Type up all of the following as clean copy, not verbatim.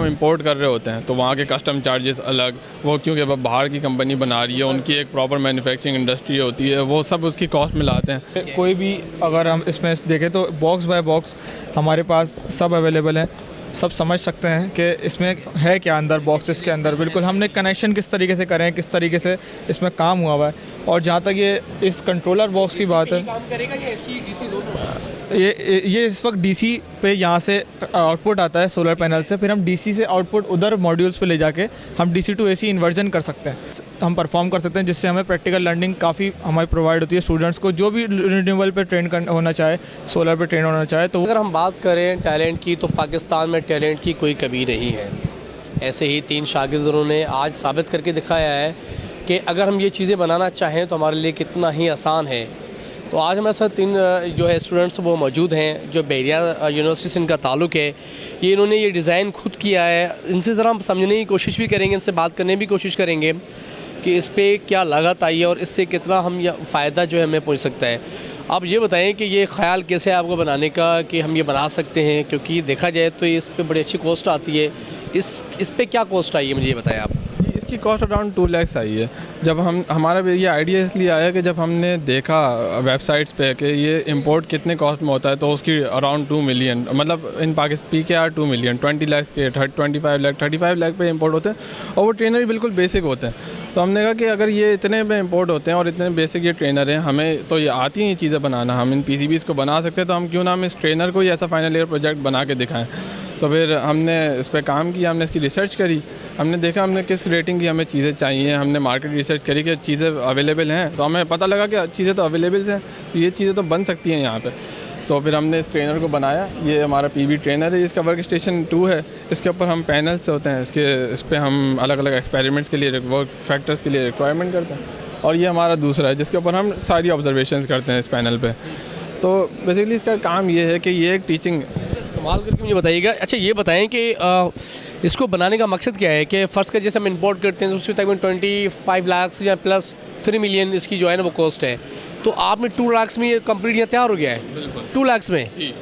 हम इंपोर्ट कर रहे होते हैं तो वहाँ के कस्टम चार्जेस अलग, वो क्योंकि अब बाहर की कंपनी बना रही है, उनकी एक प्रॉपर मैन्युफैक्चरिंग इंडस्ट्री होती है, वो सब उसकी कॉस्ट में लाते हैं। कोई भी अगर हम इसमें देखें तो बॉक्स बाय बॉक्स हमारे पास सब अवेलेबल है, सब समझ सकते हैं कि इसमें है क्या अंदर बॉक्सेस के अंदर। बिल्कुल हमने कनेक्शन किस तरीके से करें, किस तरीके से इसमें काम हुआ हुआ है। और जहाँ तक ये इस कंट्रोलर बॉक्स की बात है, काम करेगा या एसी डीसी दोनों? ये इस वक्त डीसी पे यहाँ से आउटपुट आता है सोलर पैनल से, फिर हम डीसी से आउटपुट उधर मॉड्यूल्स पे ले जाके हम डीसी टू एसी इन्वर्जन कर सकते हैं, हम परफॉर्म कर सकते हैं, जिससे हमें प्रैक्टिकल लर्निंग काफ़ी हमारी प्रोवाइड होती है स्टूडेंट्स को। जो भी रिन्यूएबल पे ट्रेन होना चाहे, सोलर पे ट्रेन होना चाहे तो। अगर हम बात करें टैलेंट की तो पाकिस्तान में टैलेंट की कोई कमी नहीं है। ऐसे ही 3 शागिर्दों ने आज साबित करके दिखाया है कि अगर हम ये चीज़ें बनाना चाहें तो हमारे लिए कितना ही आसान है। तो आज हमारे साथ 3 जो है स्टूडेंट्स वो मौजूद हैं जो बहरिया यूनिवर्सिटी से इनका ताल्लुक़ है। ये इन्होंने ये डिज़ाइन खुद किया है। इनसे ज़रा हम समझने की कोशिश भी करेंगे, इनसे बात करने भी कोशिश करेंगे कि इस पर क्या लागत आई है और इससे कितना हम यह फ़ायदा जो है हमें पहुँच सकता है। आप ये बताएं कि ये ख़्याल कैसे है आपको बनाने का कि हम ये बना सकते हैं, क्योंकि देखा जाए तो इस पर बड़ी अच्छी कॉस्ट आती है। इस पे क्या कॉस्ट आई है, मुझे ये बताएं आप। इसकी कॉस्ट अराउंड 2 लाख आई है। जब हमारा ये आइडिया इसलिए आया कि जब हमने देखा वेबसाइट्स पे कि ये इंपोर्ट कितने कॉस्ट में होता है, तो उसकी अराउंड 2 मिलियन, मतलब इन पाकिस्तान PKR 2 मिलियन, 20 लाख के 35 लाख पे इंपोर्ट होते हैं और वो ट्रेनर भी बिल्कुल बेसिक होते हैं। तो हमने कहा कि अगर ये इतने में इंपोर्ट होते हैं और इतने बेसिक ये ट्रेनर हैं, हमें तो ये आती हैं चीज़ें बनाना, हम इन PCBs को बना सकते हैं, तो हम क्यों ना हम इस ट्रेनर को ही ऐसा फाइनल ईयर प्रोजेक्ट बना के दिखाएं। तो फिर हमने इस पर काम किया, हमने इसकी रिसर्च करी, हमने देखा हमने किस रेटिंग की हमें चीज़ें चाहिए, हमने मार्केट रिसर्च करी कि चीज़ें अवेलेबल हैं, तो हमें पता लगा कि चीज़ें तो अवेलेबल हैं, तो ये चीज़ें तो बन सकती हैं यहाँ पे। तो फिर हमने इस ट्रेनर को बनाया। ये हमारा PV ट्रेनर है, इसका वर्क स्टेशन 2 है। इसके ऊपर हम पैनल्स होते हैं, इस पर हम अलग अलग एक्सपेरिमेंट्स के लिए, वर्क फैक्टर्स के लिए रिक्वायरमेंट करते हैं। और ये हमारा दूसरा है जिसके ऊपर हम सारी ऑब्जर्वेशंस करते हैं इस पैनल पे। तो बेसिकली इसका काम ये है कि ये एक टीचिंग इस्तेमाल करके मुझे बताइएगा। अच्छा ये बताएं कि इसको बनाने का मकसद क्या है कि फ़र्ज़ का जैसे हम इंपोर्ट करते हैं तो उसकी तकरीबन 25 लाख या प्लस 3 मिलियन इसकी जो है ना वो कॉस्ट है, तो आपने 2 लाख में ये कंप्लीट यहाँ तैयार हो गया है 2 लाख में।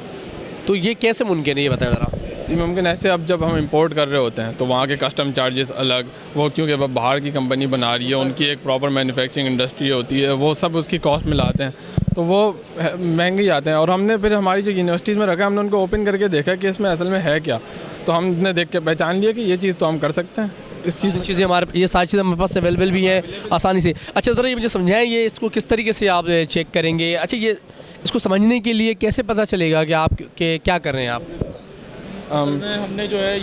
तो ये कैसे मुमकिन है, ये बताएं ज़रा। ये मुमकिन ऐसे, अब जब हम इंपोर्ट कर रहे होते हैं तो वहाँ के कस्टम चार्जेस अलग, वो क्योंकि अब बाहर की कंपनी बना रही है, उनकी एक प्रॉपर मैन्युफैक्चरिंग इंडस्ट्री होती है, वो सब उसकी कॉस्ट में लाते हैं, तो वो महंगे ही आते हैं। और हमने फिर हमारी जो यूनिवर्सिटीज़ में रखा, हमने उनको ओपन करके देखा कि इसमें असल में है क्या, तो हमने देख के पहचान लिया कि ये चीज़ तो हम कर सकते हैं। इस चीज़ें हमारे, ये सारी चीज़ें हमारे पास अवेलेबल भी हैं आसानी से। अच्छा ज़रा ये मुझे समझाएं, ये इसको किस तरीके से आप चेक करेंगे? अच्छा ये इसको समझने के लिए कैसे पता चलेगा कि आप क्या कर रहे हैं आप? हमने जो है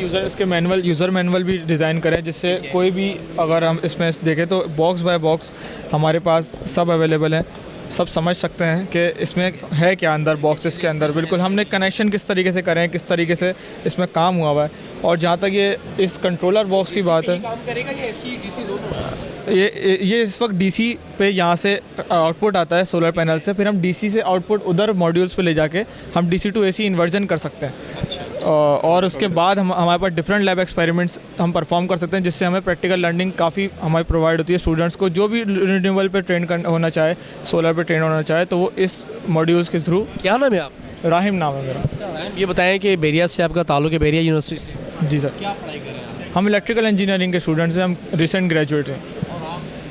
यूज़र मैनुअल भी डिज़ाइन करें, जिससे कोई भी अगर हम इसमें देखें तो बॉक्स बाय बॉक्स हमारे पास सब अवेलेबल है, सब समझ सकते हैं कि इसमें है क्या अंदर बॉक्सेस के अंदर। बिल्कुल हमने कनेक्शन किस तरीके से करें, किस तरीके से इसमें काम हुआ हुआ है। और जहाँ तक ये इस कंट्रोलर बॉक्स की बात है, काम करेगा या एसी डीसी दोनों? ये इस वक्त डीसी पे यहाँ से आउटपुट आता है सोलर पैनल से, फिर हम डीसी से आउटपुट उधर मॉड्यूल्स पे ले जाके हम डीसी टू एसी इन्वर्जन कर सकते हैं। और उसके बाद हमारे पास डिफरेंट लैब एक्सपेरिमेंट्स हम परफॉर्म कर सकते हैं, जिससे हमें प्रैक्टिकल लर्निंग काफ़ी हमारी प्रोवाइड होती है स्टूडेंट्स को। जो भी रिन्यूएबल पे ट्रेन होना चाहे, सोलर पे ट्रेन होना चाहे, तो वो इस मॉड्यूल्स के थ्रू। क्या नाम है आप? राहिम नाम है मेरा। ये बताएं कि बहरिया से आपका ताल्लुक़ है, बहरिया यूनिवर्सिटी से? जी सर। क्या पढ़ाई कर रहे हैं आप? हम इलेक्ट्रिकल इंजीनियरिंग के स्टूडेंट्स हैं, हम रिसेंट ग्रेजुएट हैं।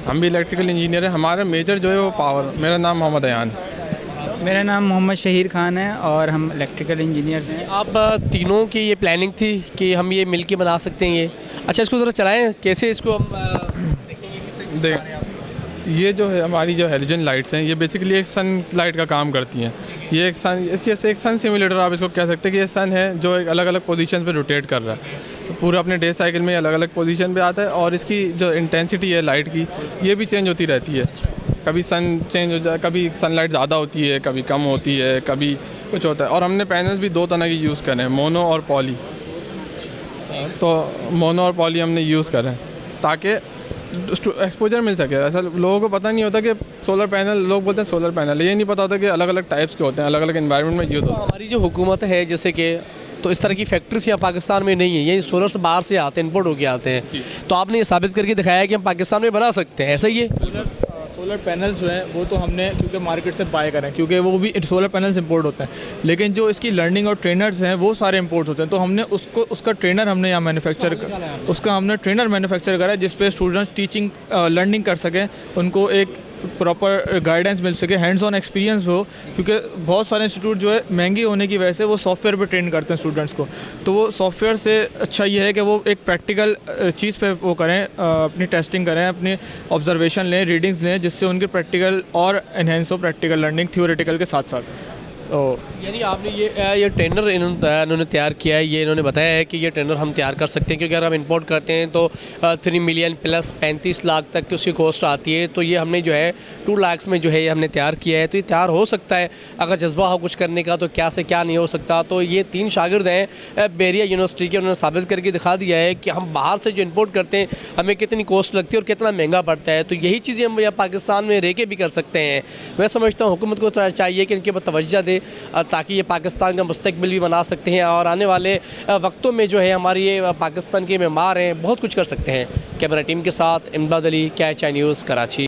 हम भी इलेक्ट्रिकल इंजीनियर हैं। हमारा मेजर जो है वो पावर। मेरा नाम मोहम्मद अयान है। मेरा नाम मोहम्मद शहीर खान है और हम इलेक्ट्रिकल इंजीनियर्स हैं। आप तीनों की ये प्लानिंग थी कि हम ये मिल के बना सकते हैं ये? अच्छा इसको ज़रा चलाएं, कैसे इसको हम देखेंगे किस तरीके से चला रहे हैं आप? ये जो है हमारी जो हेलोजन लाइट्स हैं, ये बेसिकली एक सन लाइट का काम करती हैं। ये एक सन, इसकी एक सन सिमुलेटर आप इसको कह सकते हैं कि ये सन है जो एक अलग अलग पोजीशन पे रोटेट कर रहा है, तो पूरा अपने डे साइकिल में अलग अलग पोजीशन पे आता है। और इसकी जो इंटेंसिटी है लाइट की, ये भी चेंज होती रहती है। कभी सन चेंज हो जाए, कभी सनलाइट ज़्यादा होती है, कभी कम होती है, कभी कुछ होता है। और हमने पैनल्स भी 2 तरह की यूज़ करे हैं, मोनो और पॉली। तो मोनो और पॉली हमने यूज़ करें ताकि एक्सपोजर मिल सके। ऐसा लोगों को पता नहीं होता कि सोलर पैनल, लोग बोलते हैं सोलर पैनल, ये नहीं पता होता कि अलग अलग टाइप्स के होते हैं, अलग अलग एनवायरनमेंट में यूज़ होते हैं। हमारी जो हुकूमत है जैसे कि, तो इस तरह की फैक्ट्रीज यहाँ पाकिस्तान में नहीं है, ये सोलर से बाहर से आते हैं, इंपोर्ट होके आते हैं। तो आपने ये साबित करके दिखाया है कि हम पाकिस्तान में बना सकते हैं, ऐसा ही है? सोलर पैनल्स जो हैं वो तो हमने क्योंकि मार्केट से बाय करें, क्योंकि वो भी सोलर पैनल्स इंपोर्ट होते हैं, लेकिन जो इसकी लर्निंग और ट्रेनर्स हैं वो सारे इंपोर्ट होते हैं। तो हमने उसका ट्रेनर हमने यहाँ मैन्युफैक्चर करा है जिस पे स्टूडेंट्स टीचिंग लर्निंग कर सकें, उनको एक प्रॉपर गाइडेंस मिल सके, हैंड्स ऑन एक्सपीरियंस हो, क्योंकि बहुत सारे इंस्टीट्यूट जो है महंगी होने की वजह से वो सॉफ्टवेयर पे ट्रेन करते हैं स्टूडेंट्स को। तो वो सॉफ्टवेयर से अच्छा ये है कि वो एक प्रैक्टिकल चीज़ पे वो करें, अपनी टेस्टिंग करें, अपनी ऑब्जर्वेशन लें, रीडिंग्स लें, जिससे उनकी प्रैक्टिकल और इन्हेंस हो, प्रैक्टिकल लर्निंग थियोरेटिकल के साथ साथ। तो यानी आपने ये ट्रेनर इन्होंने तैयार किया है, ये इन्होंने बताया है कि ये ट्रेनर हम तैयार कर सकते हैं, क्योंकि अगर हम इंपोर्ट करते हैं तो 3 मिलियन प्लस 35 लाख तक की उसकी कॉस्ट आती है। तो ये हमने जो है 2 लाख में जो है ये हमने तैयार किया है। तो ये तैयार हो सकता है अगर जज्बा हो कुछ करने का, तो क्या से क्या नहीं हो सकता। तो ये 3 शागिर्द हैं बेरिया यूनिवर्सिटी के, उन्होंने साबित करके दिखा दिया है कि हम बाहर से जो इंपोर्ट करते हैं हमें कितनी कॉस्ट लगती है और कितना महंगा पड़ता है। तो यही चीज़ें हम यहाँ पाकिस्तान में रह के भी कर सकते हैं। मैं समझता हूँ हुकूमत को चाहिए कि इनके ऊपर तवज्जो दे, ताकि ये पाकिस्तान का मुस्तकबिल भी बना सकते हैं और आने वाले वक्तों में जो है हमारी ये पाकिस्तान के मेमार हैं, बहुत कुछ कर सकते हैं। कैमरा टीम के साथ इमदाद Ali, catch I news, Karachi.